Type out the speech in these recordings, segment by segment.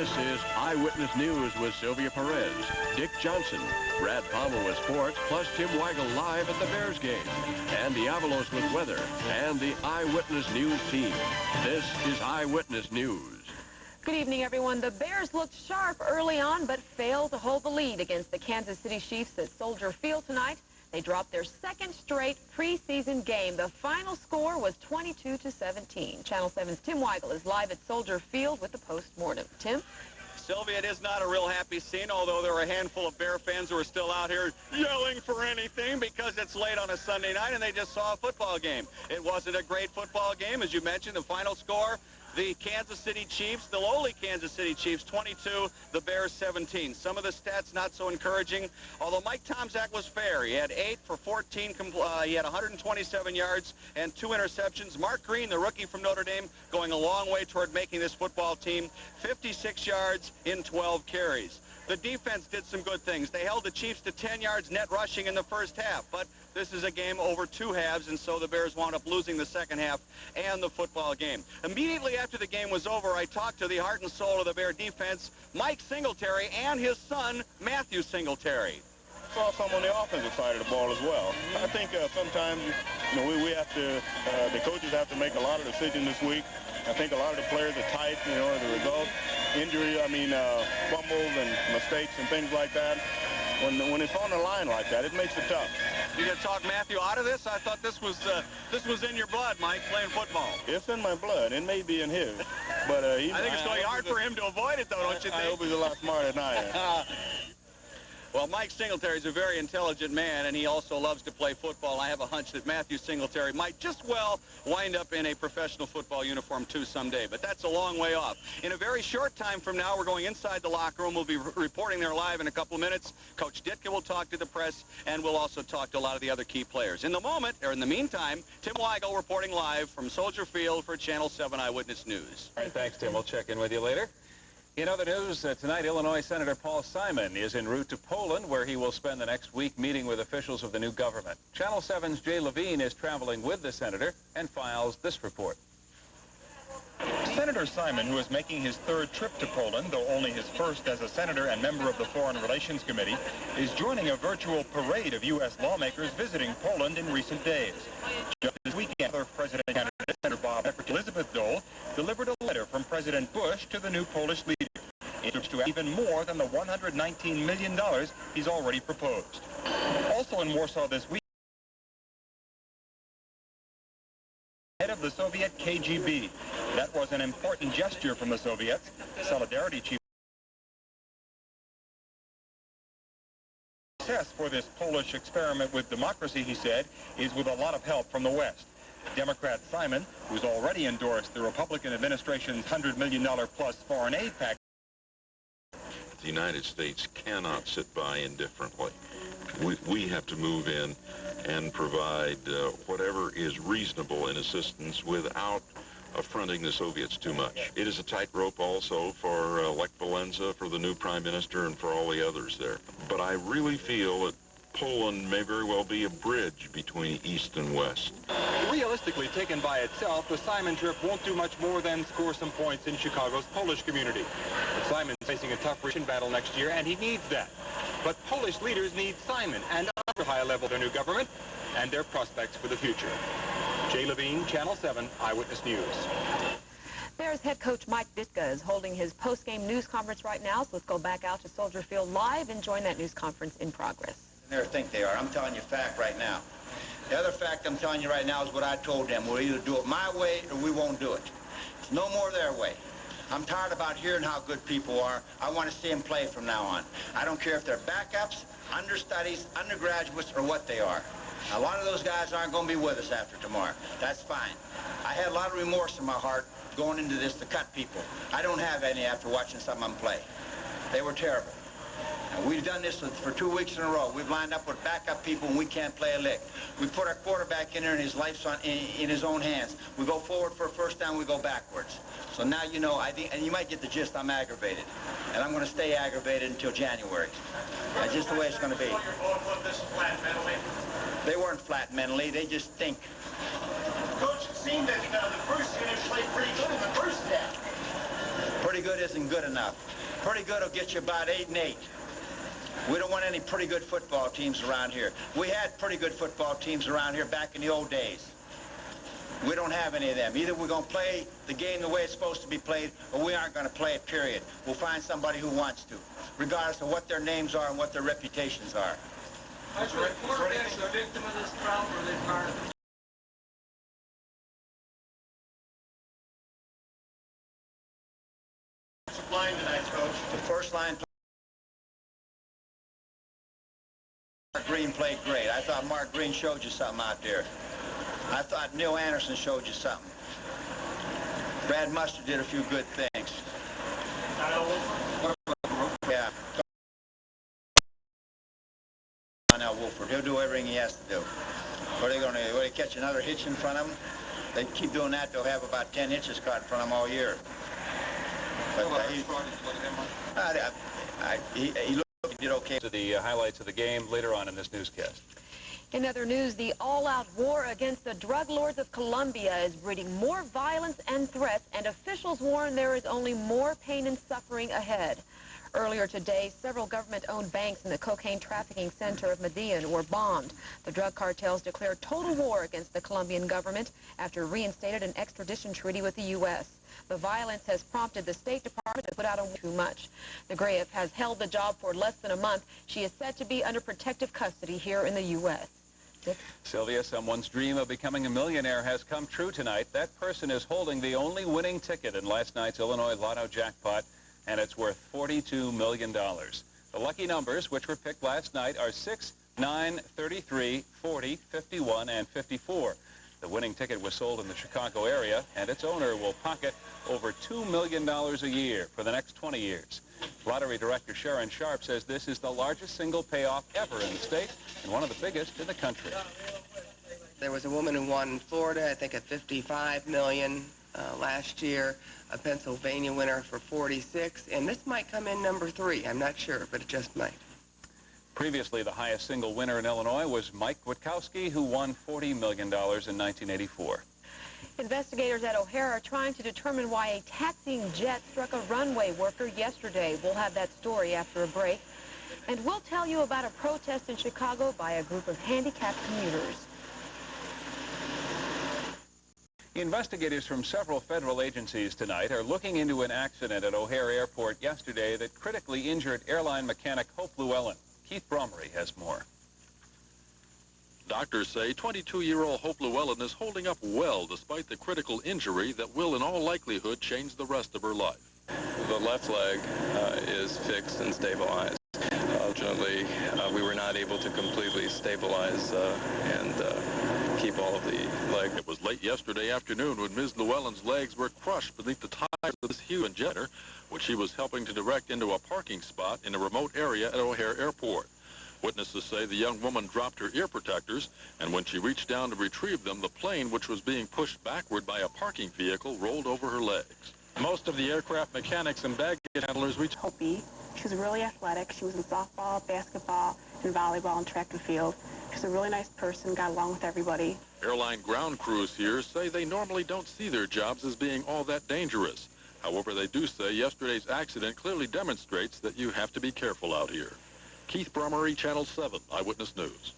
This is Eyewitness News with Sylvia Perez, Dick Johnson, Brad Palmer with sports, plus Tim Weigel live at the Bears game, and the Avalos with weather, and the Eyewitness News team. This is Eyewitness News. Good evening, everyone. The Bears looked sharp early on, but failed to hold the lead against the Kansas City Chiefs at Soldier Field tonight. They dropped their second straight preseason game. The final score was 22-17. Channel 7's Tim Weigel is live at Soldier Field with the post-mortem. Tim? Sylvia, it is not a real happy scene, although there are a handful of Bear fans who are still out here yelling for anything because it's late on a Sunday night and they just saw a football game. It wasn't a great football game. As you mentioned, the final score, the Kansas City Chiefs, the lowly Kansas City Chiefs, 22, the Bears 17. Some of the stats not so encouraging, although Mike Tomczak was fair. He had 8 for 14, he had 127 yards and 2 interceptions. Mark Green, the rookie from Notre Dame, going a long way toward making this football team, 56 yards in 12 carries. The defense did some good things. They held the Chiefs to 10 yards net rushing in the first half, but this is a game over 2 halves, and so the Bears wound up losing the second half and the football game. Immediately after the game was over, I talked to the heart and soul of the Bear defense, Mike Singletary, and his son, Matthew Singletary. Saw some on the offensive side of the ball as well. I think sometimes, we have to, the coaches have to make a lot of decisions this week. I think a lot of the players are tight, as a result. Injury, fumbles and mistakes and things like that. When it's on the line like that, it makes it tough. You gonna talk Matthew out of this? I thought this was in your blood, Mike, playing football. It's in my blood. It may be in his, but I think it's going to be hard for him to avoid it, though, don't you think? I hope he's a lot smarter than I am. Well, Mike Singletary is a very intelligent man, and he also loves to play football. I have a hunch that Matthew Singletary might just well wind up in a professional football uniform, too, someday. But that's a long way off. In a very short time from now, we're going inside the locker room. We'll be reporting there live in a couple of minutes. Coach Ditka will talk to the press, and we'll also talk to a lot of the other key players. In the meantime, Tim Weigel reporting live from Soldier Field for Channel 7 Eyewitness News. All right, thanks, Tim. We'll check in with you later. In other news, tonight, Illinois Senator Paul Simon is en route to Poland, where he will spend the next week meeting with officials of the new government. Channel 7's Jay Levine is traveling with the senator and files this report. Senator Simon, who is making his third trip to Poland, though only his first as a senator and member of the Foreign Relations Committee, is joining a virtual parade of U.S. lawmakers visiting Poland in recent days. Just this weekend, other president candidate, Senator Bob Elizabeth Dole, delivered a letter from President Bush to the new Polish leader. It is to even more than the $119 million he's already proposed. Also in Warsaw this week, head of the Soviet KGB. That was an important gesture from the Soviets. Solidarity chief. Success for this Polish experiment with democracy, he said, is with a lot of help from the West. Democrat Simon, who's already endorsed the Republican administration's $100 million plus foreign aid package. The United States cannot sit by indifferently. We have to move in and provide whatever is reasonable in assistance without affronting the Soviets too much. It is a tightrope also for Lech Walesa, for the new prime minister, and for all the others there. But I really feel that Poland may very well be a bridge between East and West. Realistically, taken by itself, the Simon trip won't do much more than score some points in Chicago's Polish community. But Simon's facing a tough Russian battle next year, and he needs that. But Polish leaders need Simon and other high level of their new government and their prospects for the future. Jay Levine, Channel 7 Eyewitness News. Bears head coach Mike Ditka is holding his post-game news conference right now, so let's go back out to Soldier Field live and join that news conference in progress. They think they are. I'm telling you fact right now. The other fact I'm telling you right now is what I told them. We'll either do it my way or we won't do it. It's no more their way. I'm tired about hearing how good people are. I want to see them play from now on. I don't care if they're backups, understudies, undergraduates, or what they are. A lot of those guys aren't going to be with us after tomorrow. That's fine. I had a lot of remorse in my heart going into this to cut people. I don't have any after watching some of them play. They were terrible. And we've done this for 2 weeks in a row. We've lined up with backup people and we can't play a lick. We put our quarterback in there and his life's in his own hands. We go forward for a first down, we go backwards. So now you know, I think, and you might get the gist, I'm aggravated. And I'm going to stay aggravated until January. That's just the way it's going to be. They weren't flat mentally, they just think. Coach, it seemed that the first unit played pretty good in the first half. Pretty good. good isn't good enough. Pretty good will get you about 8-8. We don't want any pretty good football teams around here. We had pretty good football teams around here back in the old days. We don't have any of them. Either we're going to play the game the way it's supposed to be played, or we aren't going to play it, period. We'll find somebody who wants to, regardless of what their names are and what their reputations are. Are the quarterbacks a victim of this drought, or are they part of it? Line tonight, Coach. The first line. Mark Green played great. I thought Mark Green showed you something out there. I thought Neil Anderson showed you something. Brad Mustard did a few good things. Yeah. Now Wolford, he'll do everything he has to do. Are they catch another hitch in front of him? They keep doing that, they'll have about 10 hitches caught in front of them all year. But he did okay. To the highlights of the game later on in this newscast. In other news, the all-out war against the drug lords of Colombia is breeding more violence and threats, and officials warn there is only more pain and suffering ahead. Earlier today, several government-owned banks in the cocaine trafficking center of Medellin were bombed. The drug cartels declared total war against the Colombian government after reinstated an extradition treaty with the U.S. The violence has prompted the State Department to put out too much. The Grave has held the job for less than a month. She is said to be under protective custody here in the U.S. Sylvia, someone's dream of becoming a millionaire has come true tonight. That person is holding the only winning ticket in last night's Illinois Lotto jackpot, and it's worth $42 million. The lucky numbers, which were picked last night, are 6, 9, 33, 40, 51, and 54. The winning ticket was sold in the Chicago area, and its owner will pocket over $2 million a year for the next 20 years. Lottery director Sharon Sharp says this is the largest single payoff ever in the state and one of the biggest in the country. There was a woman who won in Florida, I think, at $55 million last year, a Pennsylvania winner for 46, and this might come in number 3. I'm not sure, but it just might. Previously, the highest single winner in Illinois was Mike Witkowski, who won $40 million in 1984. Investigators at O'Hare are trying to determine why a taxiing jet struck a runway worker yesterday. We'll have that story after a break. And we'll tell you about a protest in Chicago by a group of handicapped commuters. Investigators from several federal agencies tonight are looking into an accident at O'Hare Airport yesterday that critically injured airline mechanic Hope Llewellyn. Keith Bromry has more. Doctors say 22-year-old Hope Llewellyn is holding up well despite the critical injury that will in all likelihood change the rest of her life. The left leg is fixed and stabilized. Fortunately, we were not able to completely stabilize and keep all of the leg. It was late yesterday afternoon when Ms. Llewellyn's legs were crushed beneath the tires of this huge jetter, which she was helping to direct into a parking spot in a remote area at O'Hare Airport. Witnesses say the young woman dropped her ear protectors, and when she reached down to retrieve them, the plane, which was being pushed backward by a parking vehicle, rolled over her legs. Most of the aircraft mechanics and baggage handlers reached Hopi. She was really athletic. She was in softball, basketball, and volleyball and track and field. She's a really nice person, got along with everybody. Airline ground crews here say they normally don't see their jobs as being all that dangerous. However, they do say yesterday's accident clearly demonstrates that you have to be careful out here. Keith Bromry, Channel 7 Eyewitness News.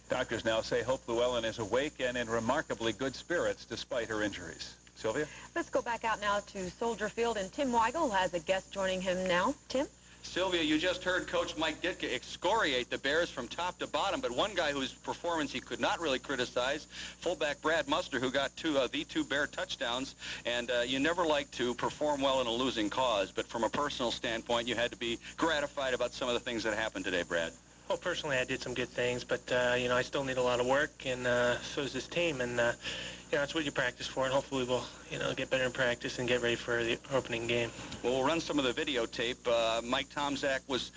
Doctors now say Hope Llewellyn is awake and in remarkably good spirits despite her injuries. Sylvia? Let's go back out now to Soldier Field, and Tim Weigel has a guest joining him now. Tim? Sylvia, you just heard Coach Mike Ditka excoriate the Bears from top to bottom, but one guy whose performance he could not really criticize, fullback Brad Mustard, who got the two Bear touchdowns, and you never like to perform well in a losing cause, but from a personal standpoint, you had to be gratified about some of the things that happened today, Brad. Well, personally, I did some good things, but, you know, I still need a lot of work, and so does this team, and, you know, that's what you practice for, and hopefully we'll, you know, get better in practice and get ready for the opening game. Well, we'll run some of the videotape. Mike Tomczak was